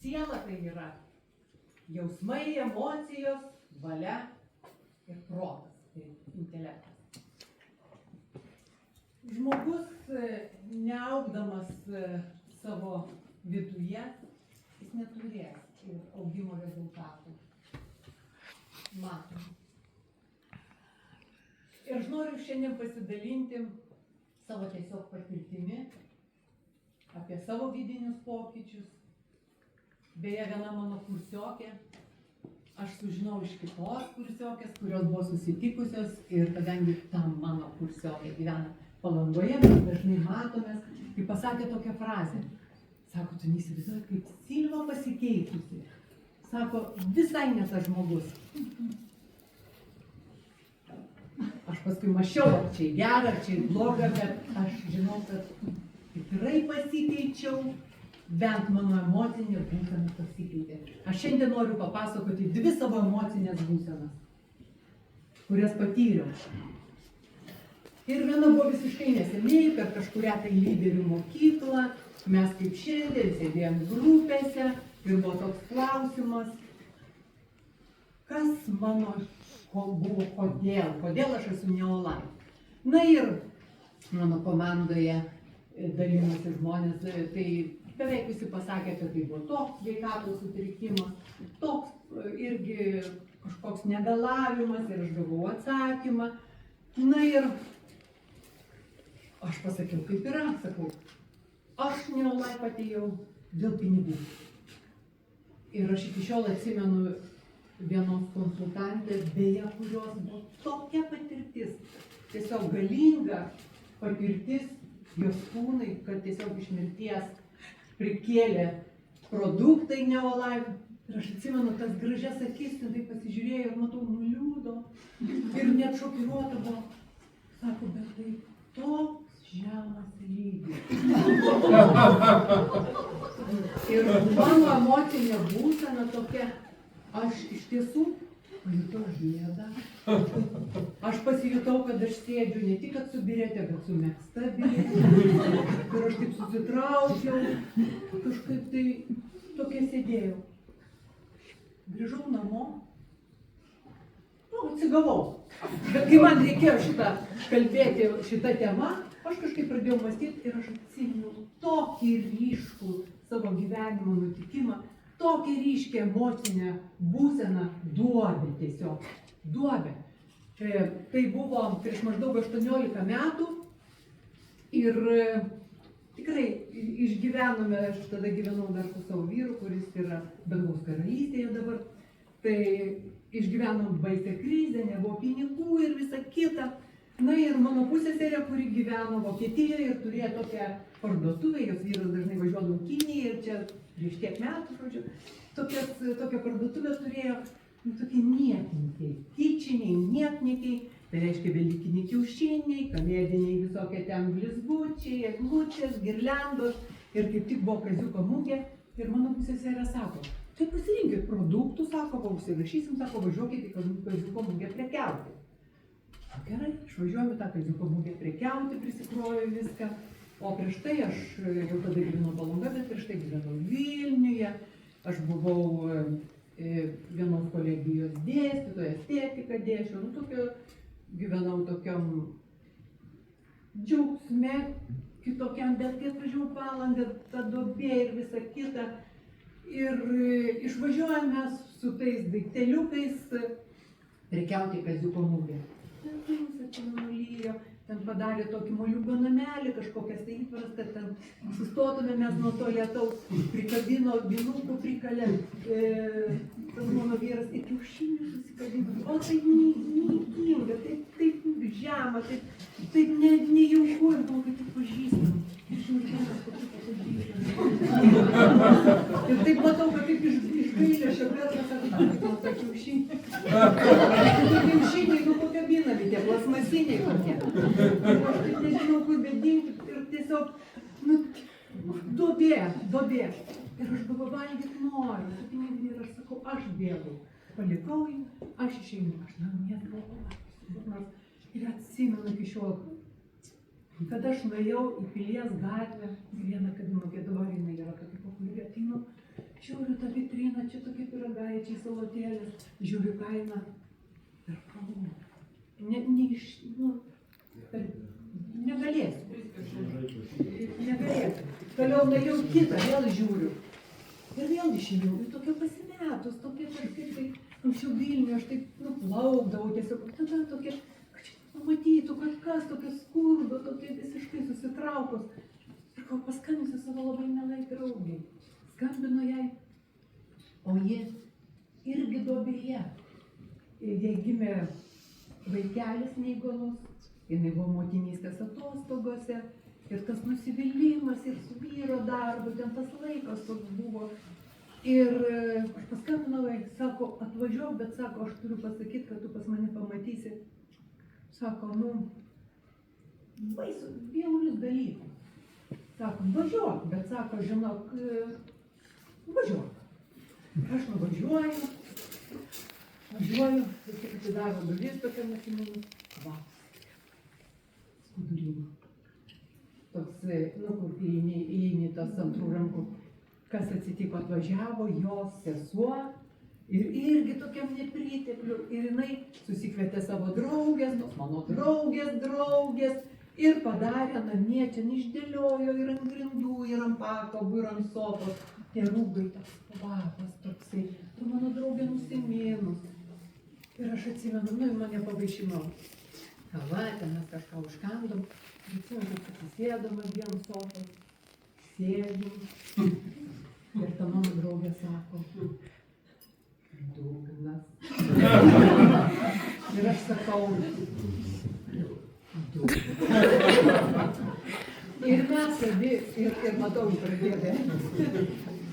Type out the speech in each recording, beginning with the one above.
siela tai yra jausmai, emocijos, valia ir protas, tai intelektas. Žmogus, neaugdamas savo viduje, jis neturės augimo rezultatų. Matom. Ir aš noriu šiandien pasidalinti savo tiesiog patirtimi apie savo vidinius pokyčius. Beje, viena mano kursiokė, aš sužinau iš kitos kursiokės, kurios buvo susitikusios ir kadangi ta mano kursiokė gyvena Palangoje, mes dažnai matomės, kai pasakė tokią frazę. Sako, tu neįsivaizduoji, kaip Silva pasikeitusi. Sako, visai ne tas žmogus. Aš paskui mačiau, ar čia gera, ar čia bloga, bet aš žinau, kad tikrai pasikeičiau, bent mano emocinė būsena pasikeitė. Aš šiandien noriu papasakoti 2 savo emocinės būsenas, kurias patyriau. Ir viena buvo visiškai neseniai, per kažkurią tai lyderių mokyklą, mes kaip šiandien sėdėjom grupėse ir buvo toks klausimas, kas mano buvo, kodėl aš esu neolai. Na ir mano komandoje dalinosi žmonės, tai beveik visi pasakė, kad tai buvo toks sveikatos sutrikimas, toks irgi kažkoks negalavimas ir aš gavau atsakymą. Na ir aš pasakiau, kaip yra, sakau, aš neolai atėjau dėl pinigų. Ir aš iki šiol atsimenu vienos konsultantės, beje, kurios buvo tokia patirtis, tiesiog galinga patirtis, jos kūnai, kad tiesiog iš mirties prikėlė produktai neolai. Ir aš atsimenu tas gražias akis, tai pasižiūrėjau ir matau, nuliūdo ir net šokiruota buvo. Sako, bet tai toks žemas lygis. Ir mano emocinė būsena tokia, aš iš tiesų pajutau gėdą. Aš pasijutau, kad aš sėdžiu ne tik su biretė, bet su megzta biretė. Ir aš taip susitraukiau, kažkaip tai tokia sėdėjau. Grįžau namo, atsigavau. Bet kai man reikėjo kalbėti šitą temą, aš kažkaip pradėjau mąstyti ir aš atsimenu tokį ryškų savo gyvenimo nutikimą, tokią ryškę emocinę būseną, duobę tiesiog, duobę. Tai buvo prieš maždaug 18 metų ir tikrai išgyvenome, aš tada gyvenau dar su savo vyru, kuris yra dangaus karalystėje dabar, tai išgyvenom baisią krizę, nebuvo pinigų ir visa kita. Na ir mano pusseserė, kuri gyveno Vokietijoje ir turėjo tokią parduotuvę, jos vyras dažnai važiuodavo į Kiniją ir čia prieš tiek metų, žodžiu, tokią parduotuvę turėjo, tokie nieknikiai, tyčiniai, nieknikiai, tai reiškia velykiniai kiaušiniai, kalėdiniai visokie ten blizgučiai, eglutės, girliandos ir kaip tik buvo kaziuko mugė ir mano pusseserė sako, tai pasirinkit produktų, sako, užsirašysim, sako, važiuokit į kaziuko mugę prekiauti. Gerai, išvažiuojame tą kaziuko mugę prekiauti, prisikroju viską, o prieš tai aš jau tada gyvenau Palangoj, bet prieš tai gyvenau Vilniuje, aš buvau vienos kolegijos dėstytoja, estetiką dėsčiau, gyvenau tokiam džiaugsme, kitokiam, bet kai atvažiavau Palangą, ta duobė ir visa kita, ir išvažiuojame su tais daikteliukais prekiauti kaziuko mugę. Ten padarė tokį moliūgo namelį, kažkokias tai įtvaras, kad ten sustotume mes nuo to lietaus, prikabino vynukų, prikalė tas mano vyras ir kiaušinių susikabino. O tai neįkinga, taip žema, taip nejauku ir buvo, kad tik pažįstam. Ir taip matau, kad taip išgailė šio Petras, sako, tą kiaušinį. Tai kiaušiniai, pakabinami, tie plasmasiniai tokie. Ir aš taip nežinau, kur bedinti ir tiesiog, duobė. Ir aš galvoju, valgyt noriu. Ir aš sakau, aš bėgu. Palikau jį, aš išeinu, aš namie galvoju. Ir atsimenu iki šiol, kad aš nuėjau į Pilies gatvę, vieną kabino Gedvarinę yra tokia populiari, ateinu Žiūriu tą vitriną, čia tokie pyragaičiai, salotėlės, žiūriu kainą. Ir kalbu. Negalėsiu. Negalėsiu. Toliau nuėjau kitą, vėl žiūriu. Ir vėl išėjau. Ir tokia pasimetus, tokia tarsi, anksčiau Vilniuje, aš taip nuplaukdavau tiesiog. Tada tokia, kad čia pamatytų, kad kas tokia skurdo, tokia visiškai susitraukus. Ir kol paskambinsiu savo labai mielai draugiai. Skambino jai, o ji irgi duobėje. Jai gimė vaikelis neįgalus, jinai buvo motinystės atostogose ir tas nusivylimas ir su vyro darbu, ten tas laikas toks buvo. Ir aš paskambinau jai, sako, atvažiuok, bet sako, aš turiu pasakyti, kad tu pas mane pamatysi. Sako, baisu, bjaurius dalykus. Sako, važiuok, bet sako, žinok, važiuok. Aš nuvažiuoju, visi atidaro duris tokia mašinėmis, skudurimo. Toks, kur įeini tas antrų rankų, kas atsitiko, atvažiavo jos sesuo ir irgi tokiam nepritekliu. Ir jinai susikvietė savo draugės, mano draugės, ir padarė namie, čia išdėliojo ir ant grindų, ir ant pakabų, ir ant sofos. Tie rūbai, tas kvapas toksai, ir mano draugė nusiminus. Ir aš atsimenu, mane pavaišino kava, ten mes kažką užkandom. Ir atsimenu, kad atsisėdom abiem sofos, sėdim. Ir ta mano draugė sako, dugnas. Ir aš sakau, ir mes abi, ir matau,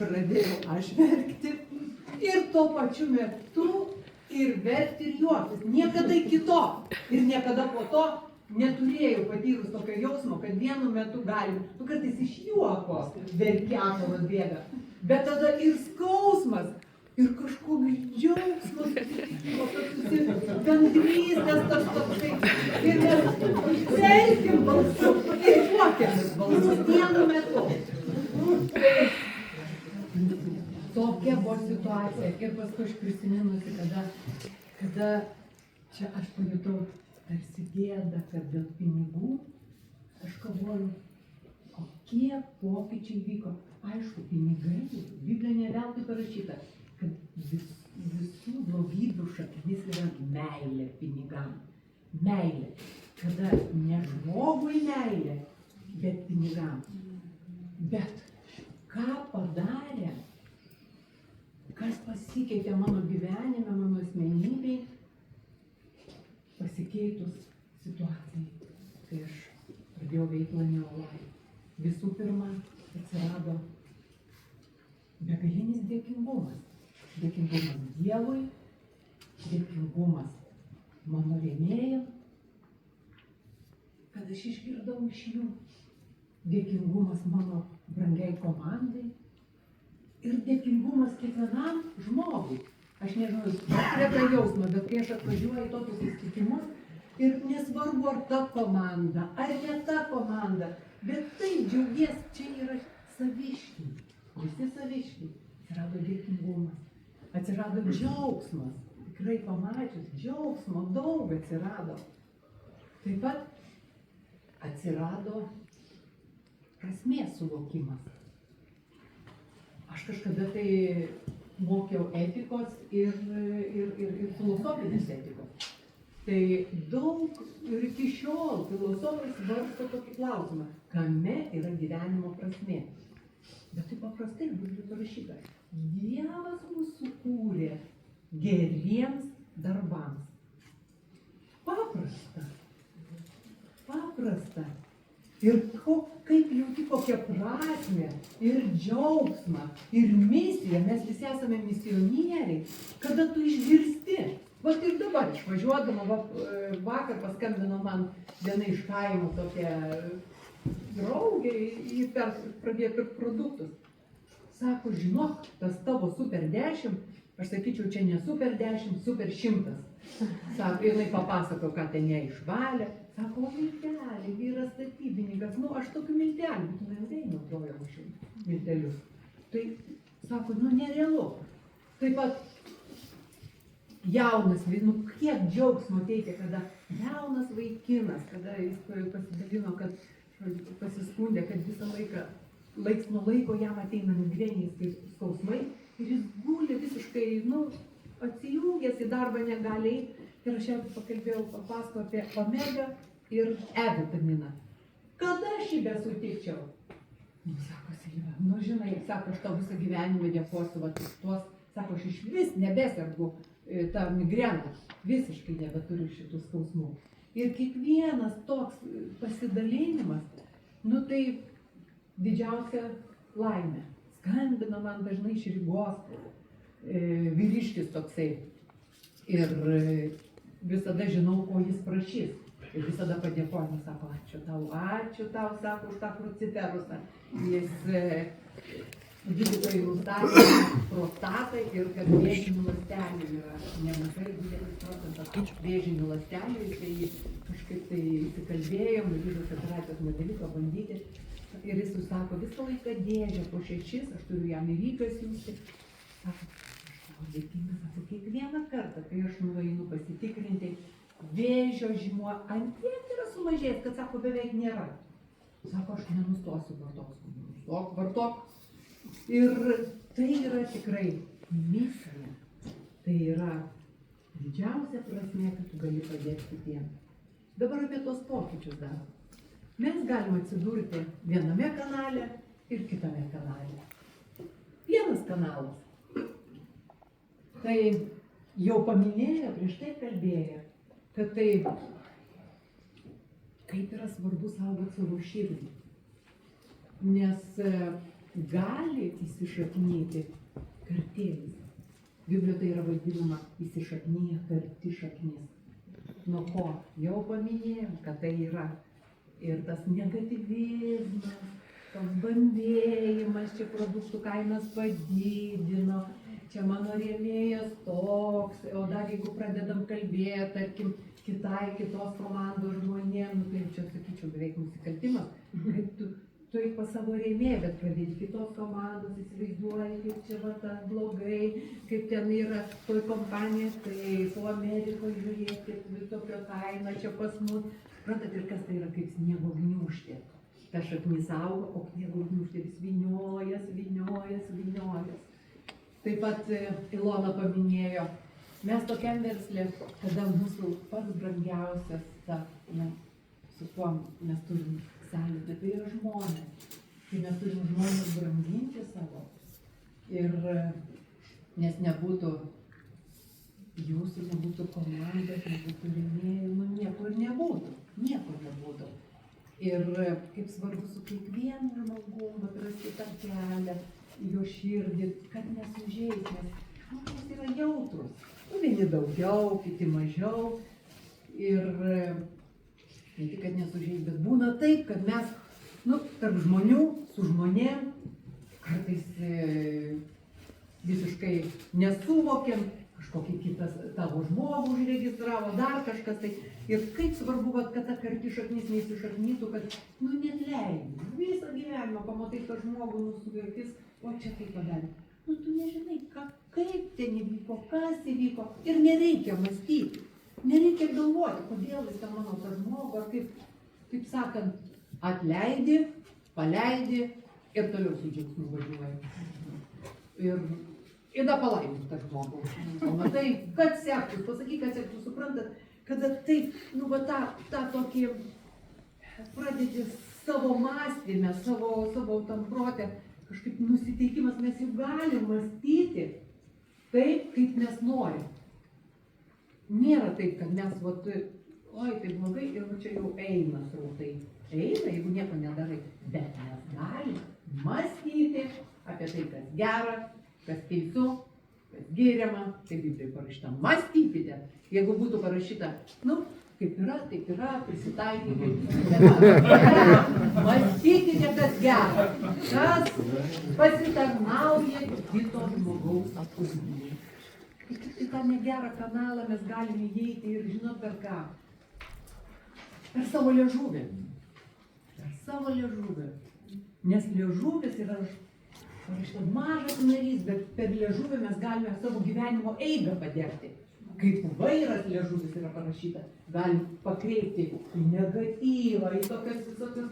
pradėjau aš verkti, ir tuo pačiu metu ir verkti ir juoktis, niekada kito, ir niekada po to neturėjau patyrus tokio jausmo, kad vienu metu galim, kartais iš juoko verki ašaros bėga, bet tada ir skausmas, ir kažkoks džiaugsmas, bendrystės tas toksai, ir mes verkim balsu, ir juokiamės balsu vienu metu. Tokia buvo situacija, ir paskui aš prisiminusi, kada čia aš pajutau tarsi gėdą, kad dėl pinigų aš galvoju, kokie pokyčiai vyko. Aišku, pinigai, Biblijoje ne veltui parašyta, kad visų blogybių šaknis yra meilė pinigam. Meilė. Kada ne žmogui meilė, bet pinigam. Bet ką padarė, kas pasikeitė mano gyvenime, mano asmenybei, pasikeitus situacijai, kai aš pradėjau veiklą Neolai. Visų pirma, atsirado begalinis dėkingumas. Dėkingumas Dievui, dėkingumas mano rėmėjam, kad aš išgirdau iš jų, dėkingumas mano brangiai komandai ir dėkingumas kiekvienam žmogui. Aš nežinau, tą jausmą, bet kai aš atvažiuoju į tokius susitikimus ir nesvarbu, ar ta komanda, ar ne ta komanda, bet tai džiaugies, čia yra saviškiai, visi saviškiai. Atsirado dėkingumas, atsirado džiaugsmas, tikrai pamačius, džiaugsmo daug atsirado. Taip pat atsirado prasmės suvokimas. Aš kažkada tai mokiau etikos ir filosofinės etikos. Tai daug ir iki šiol filosofai svarsto tokį klausimą, kame yra gyvenimo prasmė. Bet tai paprastai Biblijoje parašyta. Dievas mus sukūrė geriems darbams. Paprasta. Paprasta. Ir kaip jauti kokią prasmę, ir džiaugsmą, ir misiją, mes visi esame misionieriai, kada tu išgirsti. Vat ir dabar išvažiuodama, vakar paskambino man viena iš kaimo tokia draugė, ji pradėjo pirkti produktus. Sako, žinok, tas tavo super 10, aš sakyčiau, čia ne super 10, super 100. Sako, jinai papasako, ką ten ją išvalė. Sako, o miltelį, vyras statybininkas, aš tokių miltelių, būtinai ilgai naudojau miltelius. Tai, sako, nu nerealu. Taip pat jaunas, nu kiek džiaugsmo teikia, kada jaunas vaikinas, kada jis pasidalino, kad pasiskundė, kad visą laiką, laiks nuo laiko jam ateina migreninis skausmai ir jis guli visiškai, nu, atsijungęs į darbą negali eiti. Ir aš jam papasakojau apie omega ir E vitaminą. Kada aš jį besutikčiau? Nu, sako Silvija, nu žinai, sako, aš tau visą gyvenimą dėkosiu, va tuos, sako, aš iš vis nebesergu tą migreną, visiškai nebeturiu šitų skausmų. Ir kiekvienas toks pasidalinimas, nu tai didžiausia laimė. Skambina man dažnai iš Rygos vyriškis toksai ir visada žinau, ko jis prašys. Ir visada padėkoju, sako, ačiū tau, sako, už tą cruciferusą. Jis gydytojai nustatė prostatą ir kad vėžinių ląstelių yra nemažai, didelis procentas vėžinių ląstelių, tai kažkaip tai įsikalbėjom, gydytojos operacijos nedalyko bandyti. Ir jis sako, visą laiką dėžę po 6, aš turiu jam į Rygą siųsti. Sako, aš tau dėkingas, sako, kiekvieną kartą, kai aš nueinu pasitikrinti, vėžio žymuo ant tiek yra sumažėjęs, kad sako, beveik nėra. Sako, aš nenustosiu vartok. Ir tai yra tikrai misija. Tai yra didžiausia prasmė, kad tu gali padėti kitiems. Dabar apie tos pokyčius dar. Mes galime atsidurti viename kanale ir kitame kanale. Vienas kanalas. Tai jau paminėjo, prieš tai kalbėjo, kad tai kaip yra svarbu saugoti savo širdį. Nes gali įsišaknyti kartėlis. Biblijoje tai yra vadinama įsišaknyja karti šaknis. Nuo ko? Jau paminėjom, kad tai yra ir tas negatyvizmas, tas bambėjimas, čia produktų kainas padidino, čia mano rėmėjas toks, o dar jeigu pradedam kalbėti, tarkim, kitos komandos žmonėm, tai čia sakyčiau beveik nusikaltimas, kaip tu eik pas savo rėmėją, bet pradėti kitos komandos, įsivaizduoji, kaip čia va tas blogai, kaip ten yra toj kompanija, tai po Amerikoje žiūrėkit, visokio kaina čia pas mus. Suprantat, ir kas tai yra kaip sniego gniūžtė. Ta šaknis auga, o sniego gniūžtė vis vyniojas. Taip pat Ilona paminėjo, mes tokiam versle, kada mūsų pats brangiausias, su kuo mes turim sąlytį, tai yra žmonės. Tai mes turim žmonės branginti savo. Ir nes nebūtų jūsų, nebūtų komandos, nebūtų rėmėjų, nieko nebūtų. Ir kaip svarbu su kiekvienu žmogum atrasti tą kelią, jo širdį, kad nesužeis, nes žmonės yra jautrus. Vieni daugiau, kiti mažiau. Ir ne tik, kad nesužeis, bet būna taip, kad mes, tarp žmonių, su žmonėm, kartais visiškai nesuvokiam, kažkokį kitas tavo žmogų užregistravo, dar kažkas tai. Ir kaip svarbu, kad ta karti šaknis neįsišaknytų, kad, net leidži. Visą gyvenimą pamatai tą žmogų, nusuvirkis, o čia taip padarė. Tu nežinai, kaip ten įvyko, kas įvyko. Ir nereikia mąstyti, nereikia galvoti, kodėl jis ten mano tą žmogų, ar kaip sakant, atleidi, paleidi ir toliau su džiaugsmu važiuoji. Ir da palaimint tą žmogų. Matai, kad sektus, pasakyk, kad sektus, suprantat, kada taip, tą tokį pradėti savo mąstymę, savo tam protę, kažkaip nusiteikimas, mes jau galim mąstyti taip, kaip mes norim. Nėra taip, kad mes, oi, tai blogai, ir čia jau eina srautai. Eina, jeigu nieko nedarai, bet mes galim mąstyti apie tai, kas gera, kas teisu, kas gėriama, tai Biblijoje parašyta, mąstykite. Jeigu būtų parašyta, kaip yra, taip yra, prisitaikykite. Mąstykite, kas gera, kas pasitarnauja kito žmogaus atpūsmui. Į tą negerą kanalą mes galime įeiti ir žinot per ką? Per savo liežuvį. Nes liežuvis yra O šitą mažas narys, bet per liežuvį mes galime savo gyvenimo eigą padegti. Kaip vairas liežuvis yra parašyta, galim pakreipti į negatyvą, į tokias visokius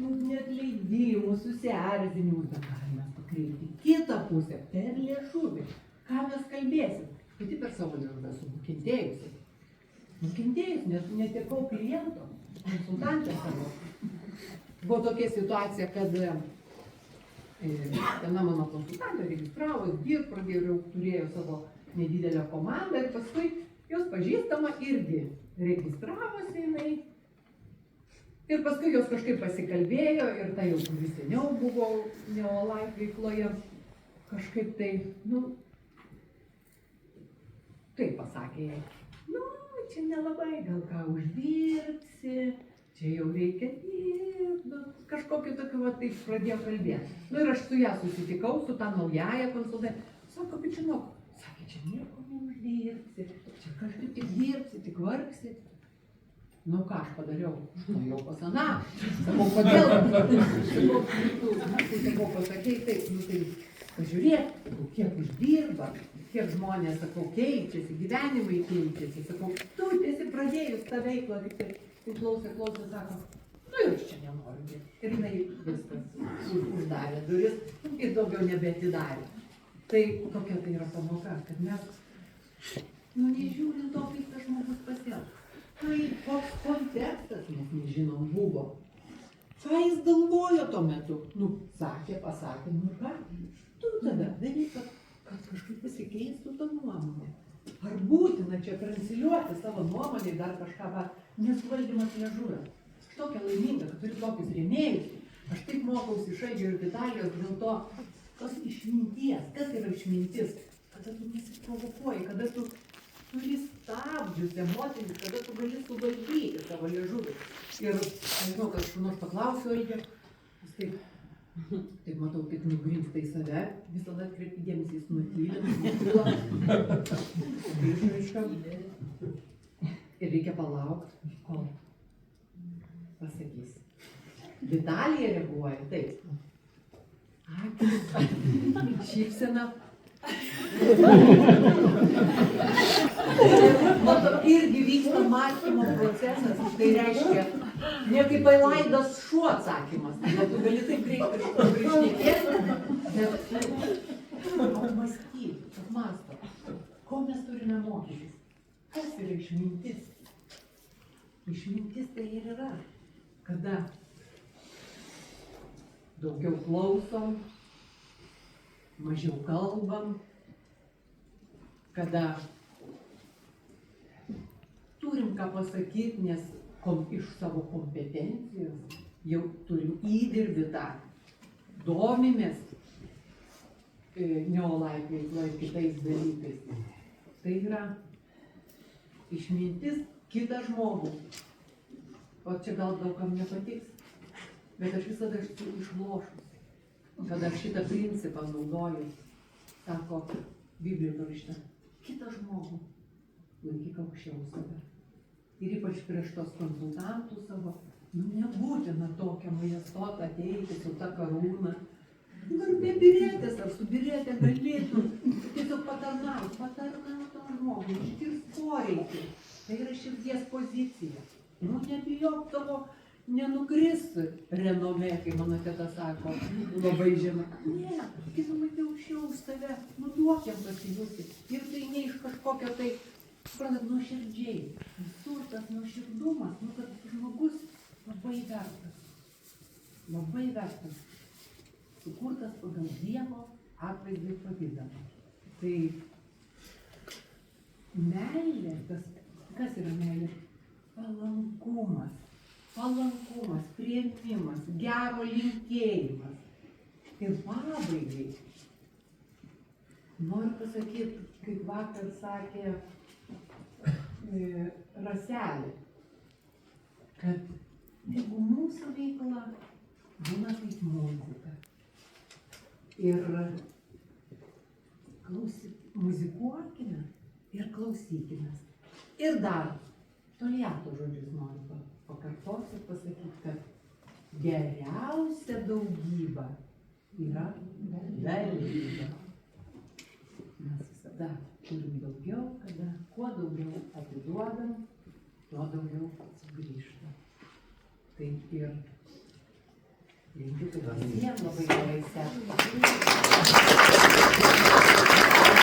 neatleidimus, susierzinimus, bet galime pakreipti į kitą pusę, per liežuvį. Ką mes kalbėsim? Pati per savo liežuvį esu nukentėjusi. Nukentėjus, nes netekau kliento, konsultantę savo. Buvo tokia situacija, kad viena mano konsultantė registravo, pradėjo, turėjo savo nedidelę komandą ir paskui jos pažįstama irgi registravosi jinai. Ir paskui jos kažkaip pasikalbėjo ir tai jau kuris seniau buvo Neolife veikloje. Kažkaip tai, taip pasakė jai, čia nelabai gal ką uždirbsi, čia jau reikia dirbti, kažkokį tokį va taip pradėjo kalbėti. Ir aš su ją susitikau, su tą naująją konsultantę. Sako, bet žinok, sakė, čia nieko neuždirbsi, čia kažkaip tik dirbsi, tik vargsi. Ką aš padariau? Jau pas aną. Sakau, kodėl? Sakau, pasakei taip, tai pažiūrėk, kiek uždirba, kiek žmonės, sakau, keičiasi, gyvenimai keičiasi. Sakau, tu esi pradėjus tą veiklą, tik klausė, sako, ir aš čia nenoriu dirbti. Ir jinai viskas uždarė duris ir daugiau nebeatidarė. Tai tokia tai yra pamoka, kad mes, nežiūrint to, kaip tas žmogus pasielgs. Kaip koks kontekstas, mes nežinom, buvo. Ką jis galvojo tuo metu? Sakė, pasakė, ką? Tu tada daryk, kad kažkaip pasikeistų tą nuomonę. Ar būtina čia transliuoti savo nuomonę dar kažką, nes valdymas liežuvio. Aš tokia laiminga, kad turiu tokius rėmėjus. Aš taip mokausi iš Aidžio ir Vitalijos dėl to, tos išminties. Kas yra išmintis? Kada tu nesiprovokuoji, kada tu turi stabdžius emocinis, kada tu gali suvaldyti savo liežuvį. Ir nežinau, kad aš nors paklausiu Aidžio, jis taip matau, taip nugrimsta į save, visada atkreipti dėmesį, jis nutylė, ir reikia palaukti, kol pasakys. Vitalija reaguoja, taip. Akis, šypsena. Irgi vyksta mąstymo procesas, tai reiškia, ne kaip pailaidas šuo atsakymas, bet tu gali taip greitai išnekėti, bet apmąstyti, apmąsto, ko mes turime mokytis, kas yra išmintis. Išmintis tai ir yra, kada daugiau klausom, mažiau kalbam, kada turim ką pasakyti, nes iš savo kompetencijos jau turim įdirbį tą, domimės Neolife veikla ir kitais dalykais. Tai yra išmintis kitą žmogų. O čia gal daugam nepatiks, bet aš visada esu išlošus. Kad aš šitą principą naudoju, sako Biblijoje parašyta, kitą žmogų laikyk aukščiau save. Ir ypač prieš tos konsultantų savo, nebūtina tokią majestotą ateiti su ta karūna. Ar be birėtės, ar su birėtė galėtų tiesiog patarnaut tam žmogui, išgirs poreikį. Tai yra širdies pozicija. Nebijok tavo nenukris renomė, kai mano teta sako, labai žema. Ne, kitamai aukščiau už save, duokiam pasijusti. Ir tai ne iš kažkokio tai, suprantat, nuoširdžiai. Visur tas nuoširdumas, kad žmogus labai vertas. Sukurtas pagal Dievo atvaizdą ir pavidalą. Tai meilė, kas yra meilė? Palankumas, priėmimas, gero linkėjimas. Ir pabaigai noriu pasakyti, kaip vakar sakė Raselė, kad jeigu mūsų veikla būna kaip muzika ir muzikuokime ir klausykime. Ir dar Toliato žodžius noriu pakartoti ir pasakyti, kad geriausia daugyba yra vertinga. Mes visada turim daugiau, kada kuo daugiau atiduodam, tuo daugiau sugrįžta. Tai ir linkiu, kad visiems labai gerai sekasi.